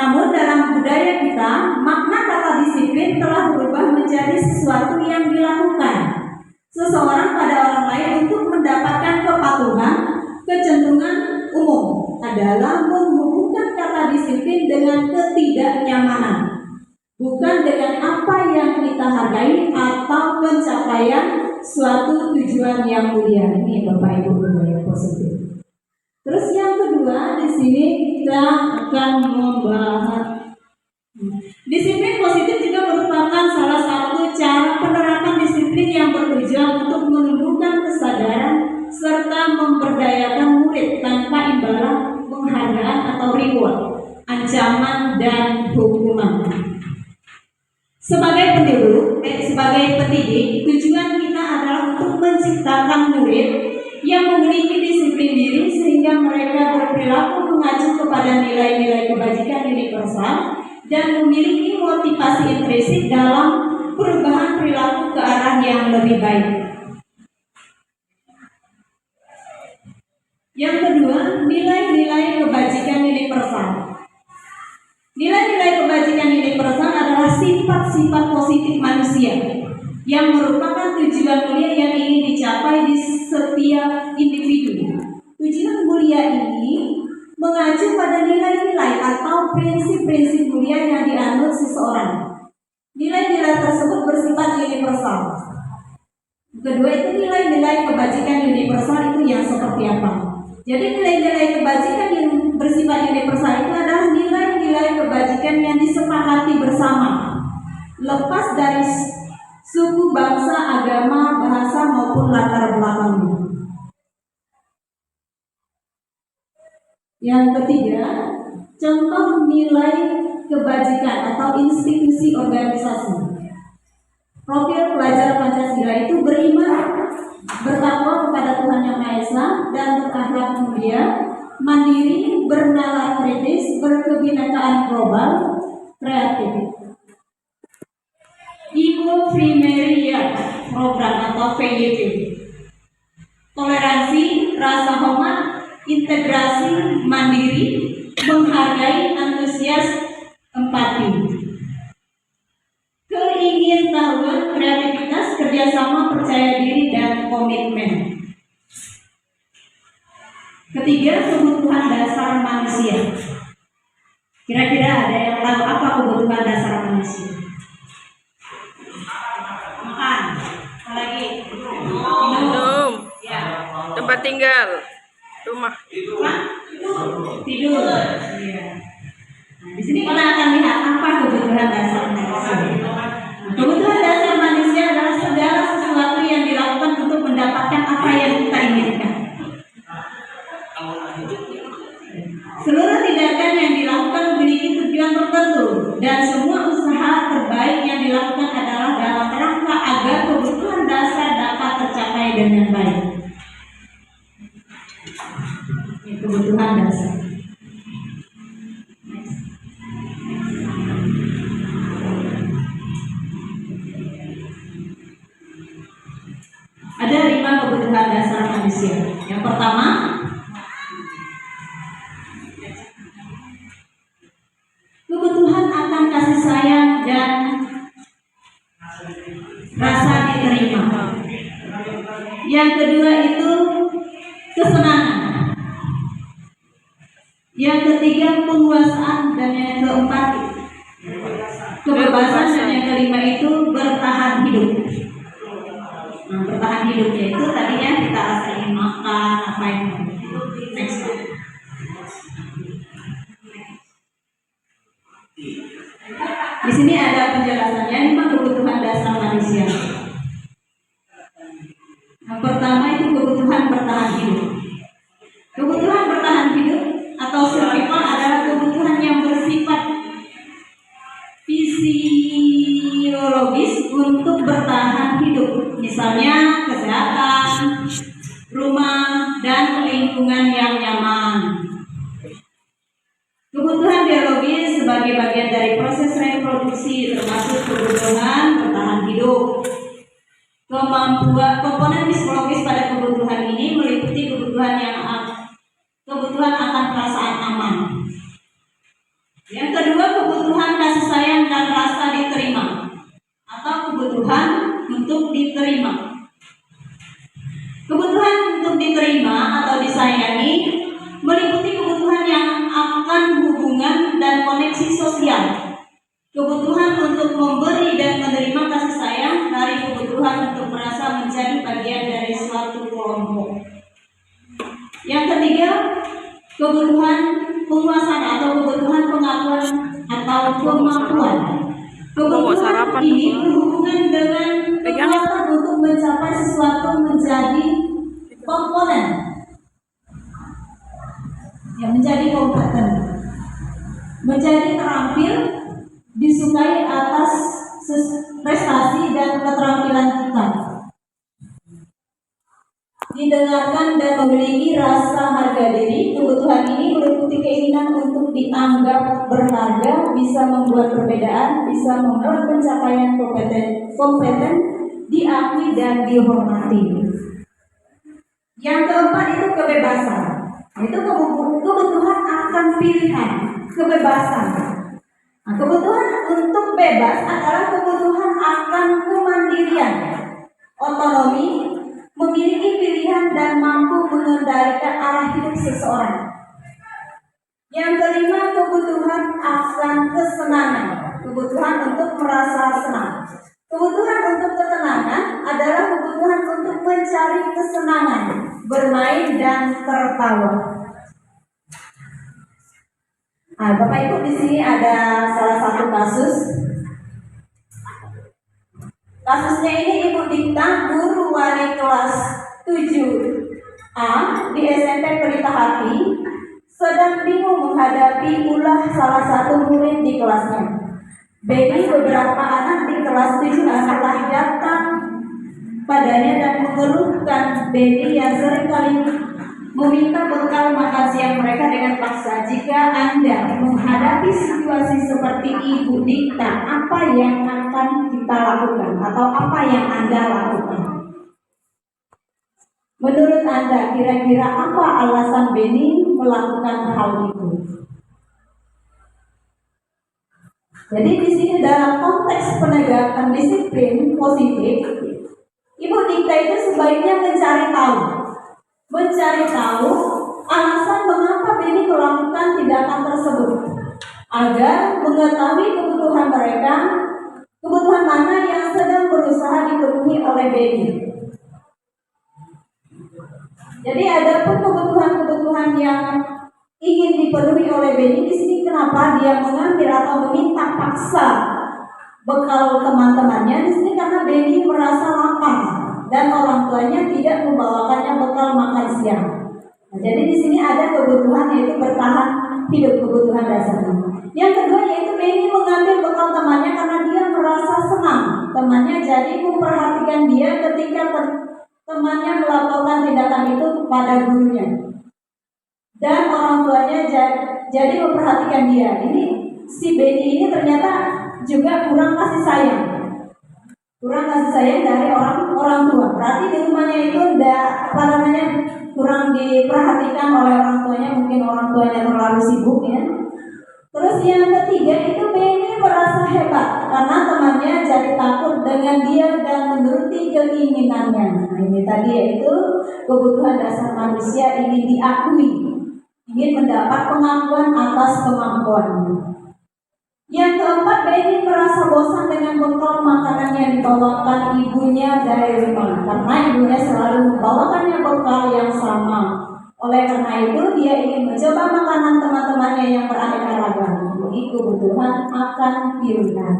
Namun dalam budaya kita, makna kata disiplin telah berubah menjadi sesuatu yang dilakukan seseorang pada orang lain untuk mendapatkan kepatuhan. Kecenderungan umum adalah menghubungkan kata disiplin dengan ketidaknyamanan, bukan dengan apa yang kita hargai atau pencapaian suatu tujuan yang mulia. Ini Bapak Ibu budaya positif. Terus yang kedua di sini kita akan membahas disiplin positif juga merupakan salah satu cara penerapan disiplin yang bertujuan untuk menumbuhkan kesadaran serta memberdayakan murid tanpa imbalan penghargaan atau reward, ancaman dan hukuman. Sebagai pendidik, tujuan kita adalah untuk menciptakan murid yang memiliki disiplin diri sehingga mereka berperilaku mengacu kepada nilai-nilai kebajikan universal dan memiliki motivasi intrinsik dalam perubahan perilaku ke arah yang lebih baik. Yang kedua, nilai-nilai kebajikan universal. Nilai-nilai kebajikan universal adalah sifat-sifat positif manusia yang merupakan tujuan mulia yang ingin dicapai di setiap individu. Tujuan mulia ini mengacu pada nilai-nilai atau prinsip-prinsip mulia yang dianut seseorang. Nilai-nilai tersebut bersifat universal. Kedua itu nilai-nilai kebajikan universal itu yang seperti apa? Jadi nilai-nilai kebajikan yang bersifat universal itu adalah nilai-nilai kebajikan yang disepakati bersama, lepas dari suku, bangsa, agama, bahasa maupun latar belakangnya. Yang ketiga, contoh nilai kebajikan atau institusi organisasi. Profil pelajar Pancasila itu beriman, bertakwa kepada Tuhan Yang Maha Esa dan berakhlak mulia, mandiri, bernalar kritis, berkebinekaan global, kreatif. Ibu Primeria program atau PYP. Toleransi, rasa hormat, integrasi, mandiri, menghargai, antusias, empati. Keingintahuan, kreativitas, kerjasama, percaya diri, dan komitmen. Ketiga, kebutuhan dasar manusia. Kira-kira ada yang tahu apa kebutuhan dasar manusia? Makan, apa lagi? Minum, Ya. tempat tinggal, rumah. Tidur. Iya. Nah, di sini kita akan lihat apa kebutuhan dasar manusia. Kebutuhan dasar manusia adalah segala sesuatu yang dilakukan untuk mendapatkan apa yang kita inginkan. Seluruh tindakan yang dilakukan memiliki tujuan tertentu dan semua usaha terbaik yang dilakukan adalah dalam rangka agar kebutuhan dasar dapat tercapai dengan baik. Ini kebutuhan dasar. Ada 5 kebutuhan dasar manusia. Yang pertama, kebutuhan akan kasih sayang dan rasa diterima. Yang kedua itu kesenangan. Yang ketiga penguasaan, dan yang keempat kebebasan, dan yang kelima itu bertahan hidup. Nah, bertahan hidupnya itu tadinya kita rasain makan apa yang next. Di sini ada penjelasannya 5 kebutuhan dasar manusia. Yang pertama itu kebutuhan bertahan hidup. Kebutuhan bertahan hidup atau survival adalah kebutuhan yang bersifat fisiologis untuk bertahan hidup. Misalnya kesehatan, rumah, dan lingkungan yang nyaman. Kebutuhan biologis sebagai bagian dari proses reproduksi termasuk kebutuhan bertahan hidup. Komponen psikologis pada kebutuhan ini meliputi kebutuhan akan perasaan aman. Yang kedua Kebutuhan untuk diterima atau disayangi meliputi kebutuhan yang akan hubungan dan koneksi sosial. Kebutuhan untuk memberi dan menerima kasih sayang dari kebutuhan untuk merasa menjadi bagian dari suatu kelompok. Yang ketiga, kebutuhan penguasaan atau kebutuhan pengakuan atau kemampuan. Kebutuhan ini berhubungan dengan kekuatan untuk mencapai sesuatu menjadi komponen. Menjadi kompeten, menjadi terampil, disukai atas prestasi dan keterampilan kita, didengarkan dan memiliki rasa harga diri. Kebutuhan ini meliputi keinginan untuk dianggap berharga, bisa membuat perbedaan, bisa membuat pencapaian kompeten, diakui dan dihormati. Yang keempat itu kebebasan. Itu kebutuhan akan pilihan, kebebasan. Nah, kebutuhan untuk bebas adalah kebutuhan akan kemandirian, otonomi, memiliki pilihan dan mampu mengendalikan arah hidup seseorang. Yang kelima, kebutuhan akan kesenangan, kebutuhan untuk merasa senang. Kebutuhan untuk ketenangan adalah kebutuhan untuk mencari kesenangan, bermain dan tertawa. Nah, Bapak Ibu, di sini ada salah satu kasus. Kasusnya ini Ibu Dikta, guru wali kelas 7A di SMP Pelita Hati, sedang bingung menghadapi ulah salah satu murid di kelasnya. Beni beberapa anak di kelas 7A telah datang padanya dan mengeluhkan Beni yang seringkali meminta bekal makan siang mereka dengan paksa. Jika Anda menghadapi situasi seperti Ibu Dikta, apa yang akan kita lakukan atau apa yang Anda lakukan? Menurut Anda, kira-kira apa alasan Beni melakukan hal itu? Jadi di sini dalam konteks penegakan disiplin positif, Ibu Dikta itu sebaiknya mencari tahu alasan mengapa Beni melakukan tindakan tersebut, agar mengetahui kebutuhan mereka, kebutuhan mana yang sedang berusaha dipenuhi oleh Beni. Jadi ada pun kebutuhan-kebutuhan yang ingin dipenuhi oleh Beni, di sini kenapa dia mengambil atau meminta paksa bekal teman-temannya? Di sini karena Beni merasa lapar dan orang tuanya tidak membawakannya bekal makan siang. Nah, jadi di sini ada kebutuhan yaitu bertahan hidup, kebutuhan dasarnya. Yang kedua yaitu Beni mengambil bekal temannya karena dia merasa senang temannya jadi memperhatikan dia ketika temannya melakukan tindakan itu kepada gurunya. Dan orang tuanya jadi memperhatikan dia. Ini si Beni ini ternyata juga kurang kasih sayang. Kurang kasih sayang dari orang tua. Berarti di rumahnya itu kurang diperhatikan oleh orang tuanya. Mungkin orang tuanya terlalu sibuk ya. Terus yang ketiga itu Beni merasa hebat karena temannya jadi takut dengan dia dan menuruti keinginannya. Nah, ini tadi yaitu kebutuhan dasar manusia ingin diakui, ingin mendapat pengakuan atas kemampuannya. Yang keempat, Beni merasa bosan dengan bekal makanan yang dibawakan ibunya dari rumah karena ibunya selalu membawakannya bekal yang sama. Oleh karena itu, dia ingin mencoba makanan teman-temannya yang beraneka ragam. Jadi kebutuhan akan pilihan.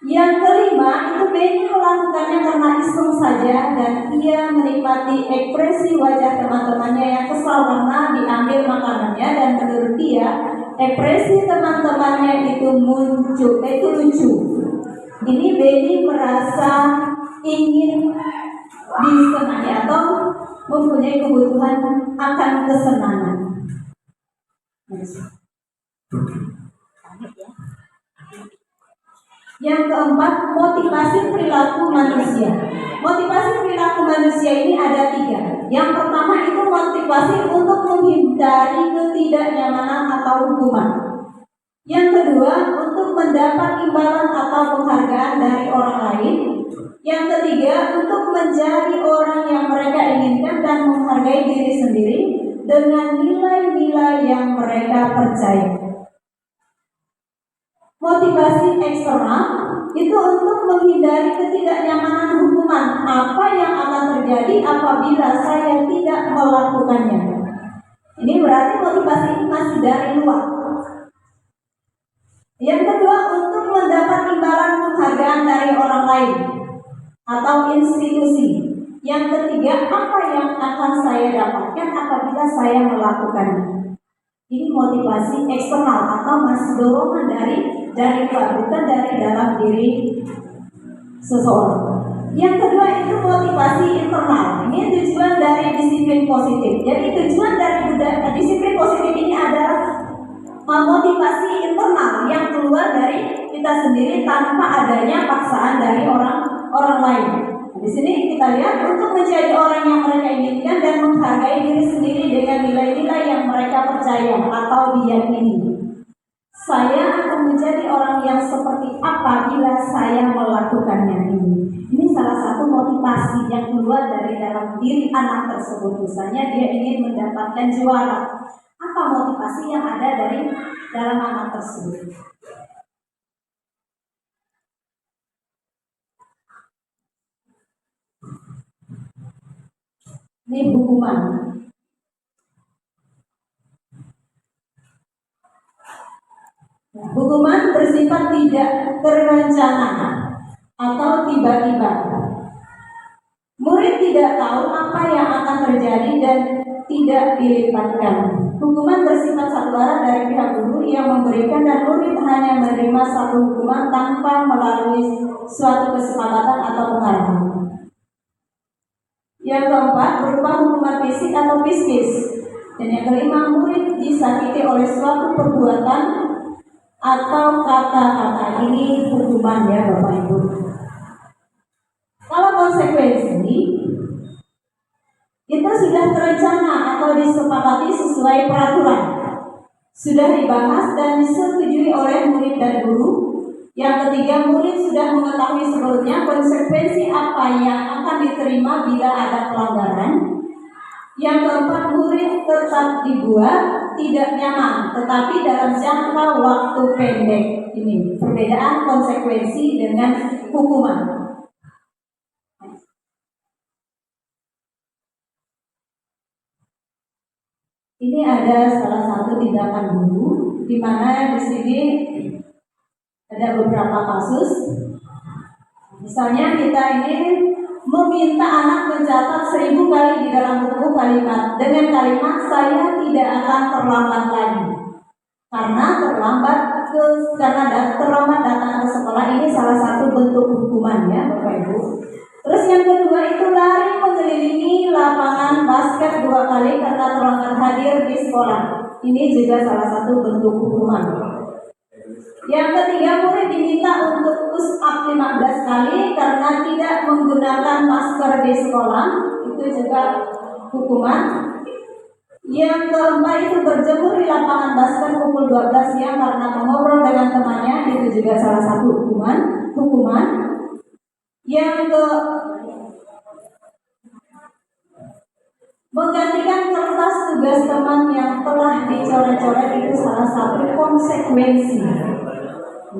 Yang kelima, itu Beni melakukannya karena iseng saja dan ia menikmati ekspresi wajah teman-temannya yang kesal karena diambil makanannya, dan menurut dia ekspresi teman-temannya itu lucu. Ini Beni merasa ingin disenangi atau mempunyai kebutuhan akan kesenangan. Yang keempat, motivasi perilaku manusia. Motivasi perilaku manusia ini ada 3. Yang pertama itu motivasi untuk menghindari ketidaknyamanan atau hukuman. Yang kedua, untuk mendapat imbalan atau penghargaan dari orang lain. Yang ketiga, untuk menjadi orang dengan nilai-nilai yang mereka percaya. Motivasi eksternal itu untuk menghindari ketidaknyamanan hukuman apa yang akan terjadi apabila saya tidak melakukannya. Ini berarti motivasi masih dari luar. Yang kedua, untuk mendapat imbalan penghargaan dari orang lain atau institusi. Yang ketiga, apa yang akan saya dapatkan apabila saya melakukannya. Ini motivasi eksternal atau masih dorongan dari luar, bukan dari dalam diri seseorang. Yang kedua itu motivasi internal. Ini tujuan dari disiplin positif. Jadi tujuan dari disiplin positif ini adalah motivasi internal yang keluar dari kita sendiri tanpa adanya paksaan dari orang lain. Di sini kita lihat untuk menjadi orang yang mereka inginkan dan menghargai diri sendiri dengan nilai-nilai yang mereka percaya atau diyakini. Saya akan menjadi orang yang seperti apa bila saya melakukannya ini. Ini salah satu motivasi yang keluar dari dalam diri anak tersebut. Misalnya dia ingin mendapatkan juara. Apa motivasi yang ada dari dalam anak tersebut? Ini hukuman. Hukuman bersifat tidak terencana atau tiba-tiba. Murid tidak tahu apa yang akan terjadi dan tidak dilibatkan. Hukuman bersifat satu arah dari pihak guru yang memberikan dan murid hanya menerima satu hukuman tanpa melalui suatu kesepakatan atau pengarahan. Yang keempat berupa hukuman fisik atau psikis. Dan yang kelima, murid disakiti oleh suatu perbuatan atau kata-kata. Ini hukuman ya Bapak Ibu. Kalau konsekuensi itu sudah terencana atau disepakati sesuai peraturan, sudah dibahas dan disetujui oleh murid dan guru. Yang ketiga, murid sudah mengetahui sebelumnya konsekuensi apa yang akan diterima bila ada pelanggaran. Yang keempat, murid tetap dibuat tidak nyaman, tetapi dalam jangka waktu pendek. Ini perbedaan konsekuensi dengan hukuman. Ini ada salah satu tindakan guru, di mana di sini ada beberapa kasus. Misalnya kita ini meminta anak mencatat 1000 kali di dalam buku kalimat dengan kalimat saya tidak akan terlambat lagi. Karena terlambat datang ke sekolah ini salah satu bentuk hukuman ya Bapak Ibu. Terus yang kedua itu lari mengelilingi lapangan basket 2 kali karena terlambat hadir di sekolah. Ini juga salah satu bentuk hukuman. Yang ketiga, murid diminta untuk push up 15 kali karena tidak menggunakan masker di sekolah. Itu juga hukuman. Yang keempat itu berjemur di lapangan basket pukul 12 siang karena mengobrol dengan temannya. Itu juga salah satu hukuman. Yang menggantikan kertas tugas teman yang telah dicoret-coret itu salah satu konsekuensi.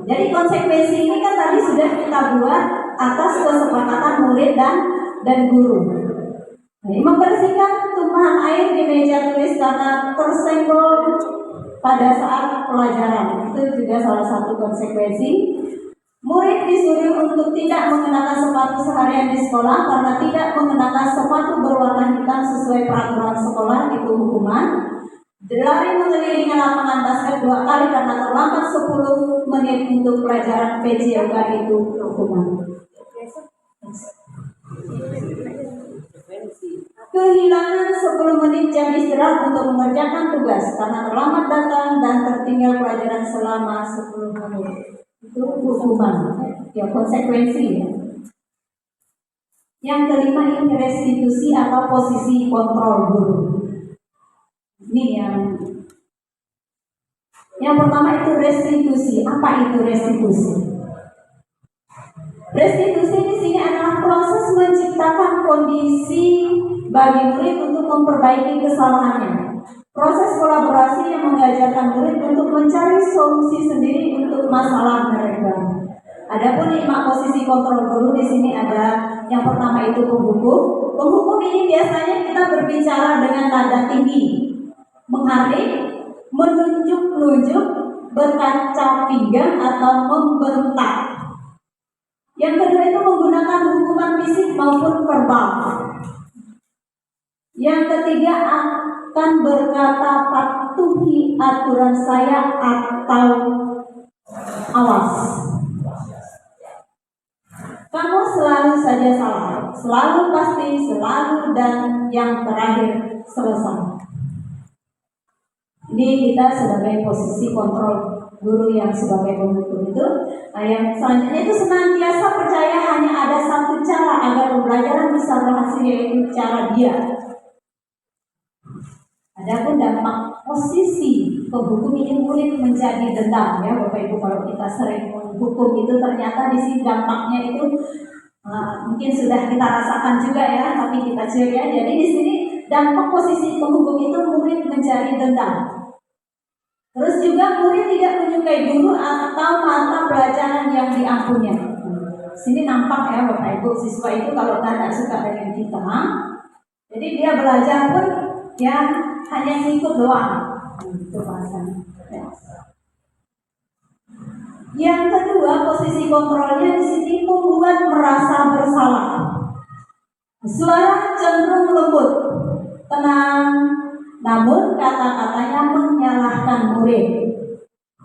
Jadi konsekuensi ini kan tadi sudah kita buat atas kesepakatan murid dan guru. Ini membersihkan tumpahan air di meja tulis karena tersenggol pada saat pelajaran. Itu juga salah satu konsekuensi. Murid disuruh untuk tidak mengenakan sepatu seharian di sekolah karena tidak mengenakan sepatu berwarna hitam sesuai peraturan sekolah, itu hukuman. Lari mengelilingi lapangan basket 2 kali karena terlambat 10 menit untuk pelajaran PJOK, itu hukuman. Kehilangan 10 menit jam istirahat untuk mengerjakan tugas karena terlambat datang dan tertinggal pelajaran selama 10 menit. Itu hukuman, ya konsekuensi ya. Yang kelima ini restitusi atau posisi kontrol guru. Ini yang pertama itu restitusi. Apa itu restitusi? Restitusi di sini adalah proses menciptakan kondisi bagi murid untuk memperbaiki kesalahannya. Proses kolaborasi yang mengajarkan murid untuk mencari solusi sendiri untuk masalah mereka. Adapun 5 posisi kontrol guru di sini ada yang pertama itu penghukum. Penghukum ini biasanya kita berbicara dengan nada tinggi, menghardik, menunjuk-nunjuk, berkaca pinggang atau membentak. Yang kedua itu menggunakan hukuman fisik maupun verbal. Yang ketiga akan berkata patuhi aturan saya atau awas. Kamu selalu saja salah, selalu pasti, selalu, dan yang terakhir selesai. Ini kita sebagai posisi kontrol guru yang sebagai penghukum itu. Yang selanjutnya itu senantiasa percaya hanya ada satu cara agar pembelajaran bisa berhasil, yaitu cara dia. Adapun dampak posisi penghukum ini murid menjadi dendam, ya Bapak Ibu. Kalau kita sering menghukum itu ternyata di sini dampaknya itu mungkin sudah kita rasakan juga ya, tapi kita cek ya. Jadi di sini dampak posisi penghukum itu murid menjadi dendam. Terus juga murid tidak menyukai guru atau mata pelajaran yang diampunya. Sini nampak ya Bapak Ibu, siswa itu kalau tidak suka dengan kita, jadi dia belajar pun ya hanya ngikut doang. Itu bahasanya. Yang kedua, posisi kontrolnya di sini membuat merasa bersalah. Suara cenderung lembut, tenang, namun kata-katanya menyalahkan murid.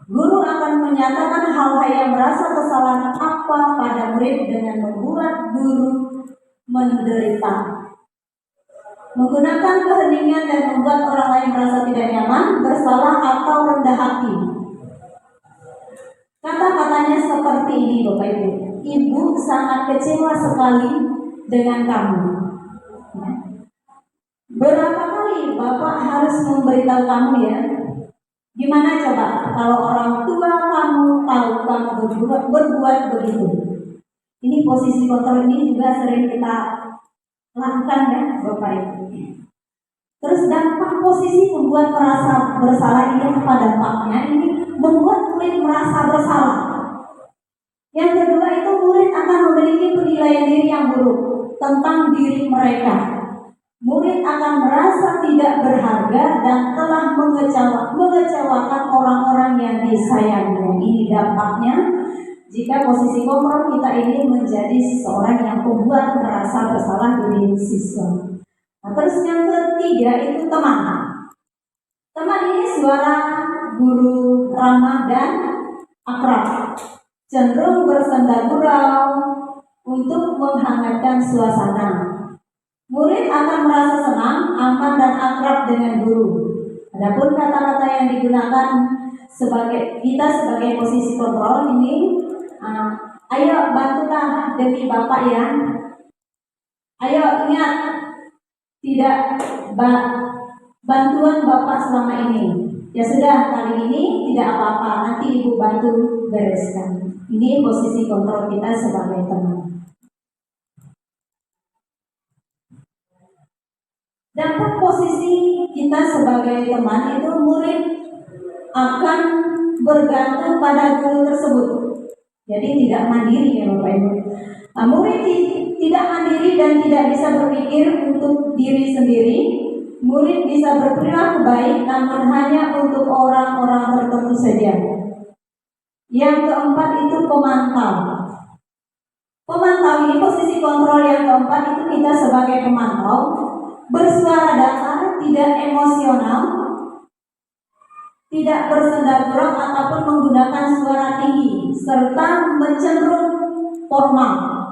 Guru akan menyatakan hal-hal yang merasa kesalahan apa pada murid dengan membuat guru menderita. Menggunakan keheningan dan membuat orang lain merasa tidak nyaman, bersalah atau rendah hati. Kata-katanya seperti ini Bapak Ibu. Ibu sangat kecewa sekali dengan kamu. Berapa kali Bapak harus memberitahu kamu ya? Gimana coba kalau orang tua kamu tahu kamu berbuat begitu? Ini posisi kontrol ini juga sering kita lakukan ya Bapak Ibu. Terus dampak posisi membuat merasa bersalah ini apa dampaknya? Ini membuat murid merasa bersalah. Yang kedua itu murid akan memiliki penilaian diri yang buruk tentang diri mereka. Murid akan merasa tidak berharga dan telah mengecewakan orang-orang yang disayanginya. Ini dampaknya jika posisi kontrol kita ini menjadi seseorang yang membuat merasa bersalah diri siswa. Nah, terus yang ketiga itu teman. Teman ini suara guru ramah dan akrab, cenderung bersenda gurau untuk menghangatkan suasana. Murid akan merasa senang, aman dan akrab dengan guru. Adapun kata-kata yang digunakan sebagai posisi kontrol ini, ayo bantulah demi Bapak ya. Ayo ingat, tidak bantuan Bapak selama ini. Ya sudah, kali ini tidak apa-apa, nanti Ibu bantu bereskan. Ini posisi kontrol kita sebagai teman. Dampak posisi kita sebagai teman itu murid akan bergantung pada guru tersebut. Jadi tidak mandiri ya Bapak Ibu. Nah, murid tidak mandiri dan tidak bisa berpikir untuk diri sendiri. Murid bisa berperilaku baik namun hanya untuk orang-orang tertentu saja. Yang keempat itu pemantau. Pemantau ini posisi kontrol yang keempat itu kita sebagai pemantau. Bersuara datar, tidak emosional, tidak bersenda gurau ataupun menggunakan suara tinggi, serta cenderung formal.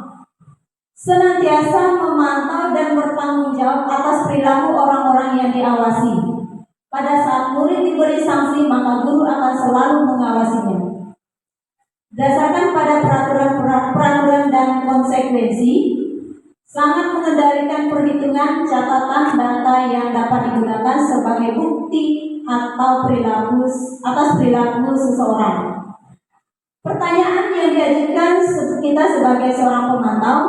Senantiasa memantau dan bertanggung jawab atas perilaku orang-orang yang diawasi. Pada saat murid diberi sanksi, maka guru akan selalu mengawasinya. Berdasarkan pada peraturan dan konsekuensi, sangat mengendalikan perhitungan catatan data yang dapat digunakan sebagai bukti atau atas perilaku seseorang. Pertanyaan yang diajukan kita sebagai seorang pemantau,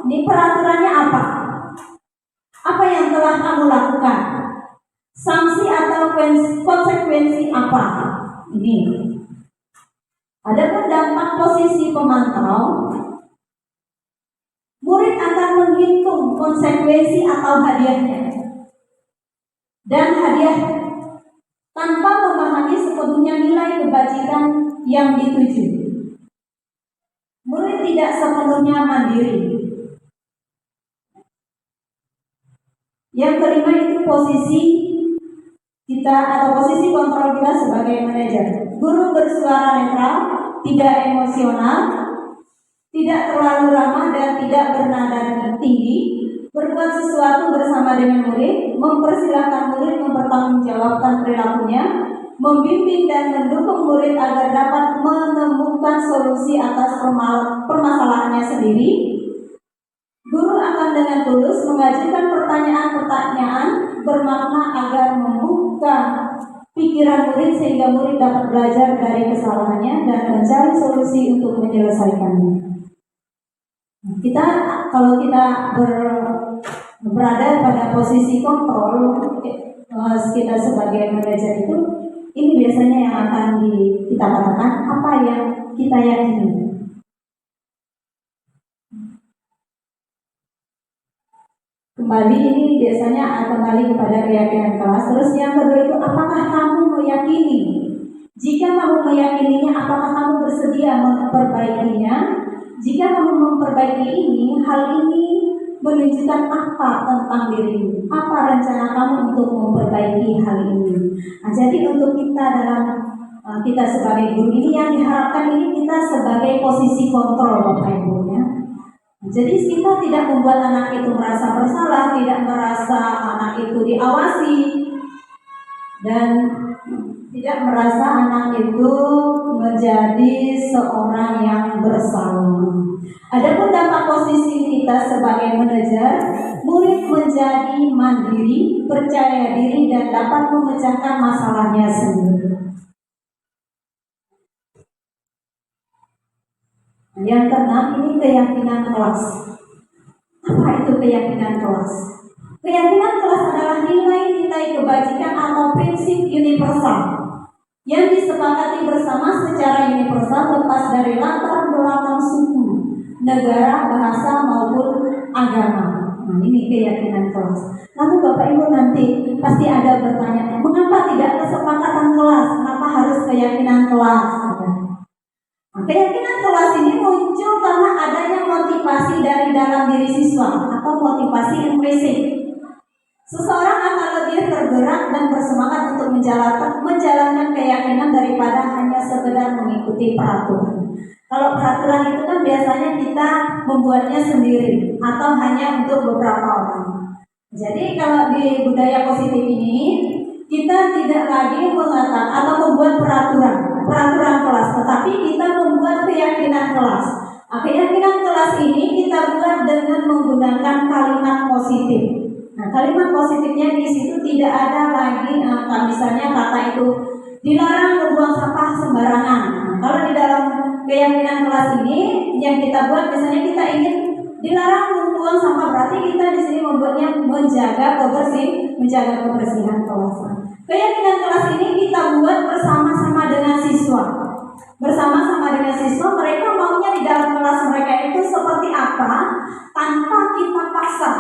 ini peraturannya apa? Apa yang telah kamu lakukan? Sanksi atau konsekuensi apa? Ini. Adapun dampak posisi pemantau, murid akan menghitung konsekuensi atau hadiahnya. Dan hadiah tanpa memahami sepenuhnya nilai kebajikan yang dituju. Murid tidak sepenuhnya mandiri. Yang kelima itu posisi kita atau posisi kontrol kita sebagai manajer. Guru bersuara netral, tidak emosional, tidak terlalu ramah dan tidak bernada tinggi, berbuat sesuatu bersama dengan murid, mempersilahkan murid mempertanggungjawabkan perilakunya, membimbing dan mendukung murid agar dapat menemukan solusi atas permasalahannya sendiri. Guru akan dengan tulus mengajukan pertanyaan-pertanyaan bermakna agar membuka pikiran murid sehingga murid dapat belajar dari kesalahannya dan mencari solusi untuk menyelesaikannya. Kalau kita berada pada posisi kontrol, kita sebagai manajer itu, ini biasanya yang akan kita katakan apa yang kita yakini. Kembali ini biasanya kembali kepada keyakinan kelas. Terus yang kedua itu, apakah kamu meyakini? Jika kamu meyakininya, apakah kamu bersedia memperbaikinya? Jika kamu memperbaiki ini, hal ini menunjukkan apa tentang dirimu? Apa rencana kamu untuk memperbaiki hal ini? Nah, jadi untuk kita sebagai guru ini yang diharapkan ini kita sebagai posisi kontrol, Bapak Ibu ya. Jadi kita tidak membuat anak itu merasa bersalah, tidak merasa anak itu diawasi, dan tidak merasa anak itu menjadi seorang yang bersalah. Adapun dampak posisi kita sebagai manajer, murid menjadi mandiri, percaya diri dan dapat memecahkan masalahnya sendiri. Yang keenam ini keyakinan kelas. Apa itu keyakinan kelas? Keyakinan kelas adalah nilai-nilai kebajikan atau prinsip universal yang disepakati bersama secara universal lepas dari latar belakang suku, negara, bahasa maupun agama. Nah, ini keyakinan kelas. Lalu Bapak Ibu nanti pasti ada bertanya, mengapa tidak kesepakatan kelas? Kenapa harus keyakinan kelas? Nah, keyakinan kelas ini muncul karena adanya motivasi dari dalam diri siswa atau motivasi implisit. Seseorang akan lebih tergerak dan bersemangat untuk menjalankan keyakinan daripada hanya sekedar mengikuti peraturan. Kalau peraturan itu kan biasanya kita membuatnya sendiri atau hanya untuk beberapa orang. Jadi kalau di budaya positif ini kita tidak lagi mengatakan atau membuat peraturan kelas, tetapi kita membuat keyakinan kelas. Nah, keyakinan kelas ini kita buat dengan menggunakan kalimat positif. Nah, kalimat positifnya di situ tidak ada lagi, misalnya kata itu dilarang membuang sampah sembarangan. Nah, kalau di dalam keyakinan kelas ini yang kita buat, misalnya kita ingin dilarang membuang sampah, berarti kita di sini membuatnya menjaga kebersihan kelas. Keyakinan kelas ini kita buat bersama-sama dengan siswa. Bersama-sama dengan siswa, mereka maunya di dalam kelas mereka itu seperti apa tanpa kita paksa.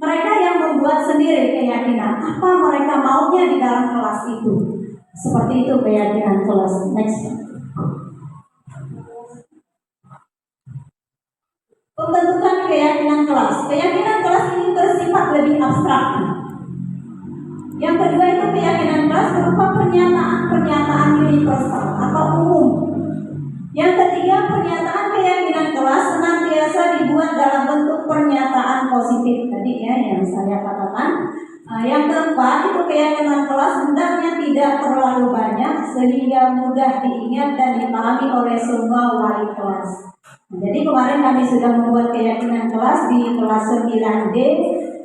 Mereka yang membuat sendiri keyakinan apa mereka maunya di dalam kelas itu. Seperti itu keyakinan kelas. Next. Pembentukan keyakinan kelas. Keyakinan kelas ini bersifat lebih abstrak. Yang kedua itu keyakinan kelas berupa pernyataan universal atau umum. Yang ketiga, pernyataan keyakinan kelas senantiasa dibuat dalam bentuk pernyataan positif tadi ya yang saya katakan. Yang keempat itu keyakinan kelas hendaknya tidak terlalu banyak sehingga mudah diingat dan dipahami oleh semua wali kelas. Jadi kemarin kami sudah membuat keyakinan kelas di kelas 9D,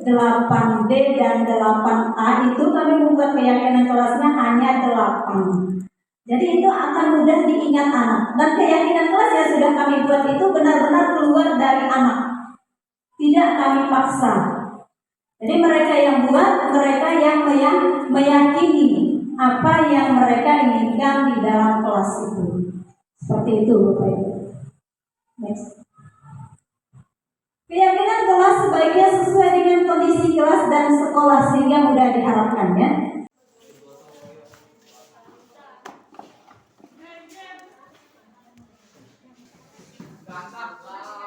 8D dan 8A itu kami membuat keyakinan kelasnya hanya 8. Jadi itu akan mudah diingat anak. Dan keyakinan kelas yang sudah kami buat itu benar-benar keluar dari anak. Tidak kami paksa. Jadi mereka yang buat, mereka yang meyakini apa yang mereka inginkan di dalam kelas itu. Seperti itu, Bapak Ibu. Next. Keyakinan kelas sebaiknya sesuai dengan kondisi kelas dan sekolah sehingga mudah diharapkan ya. Gantap.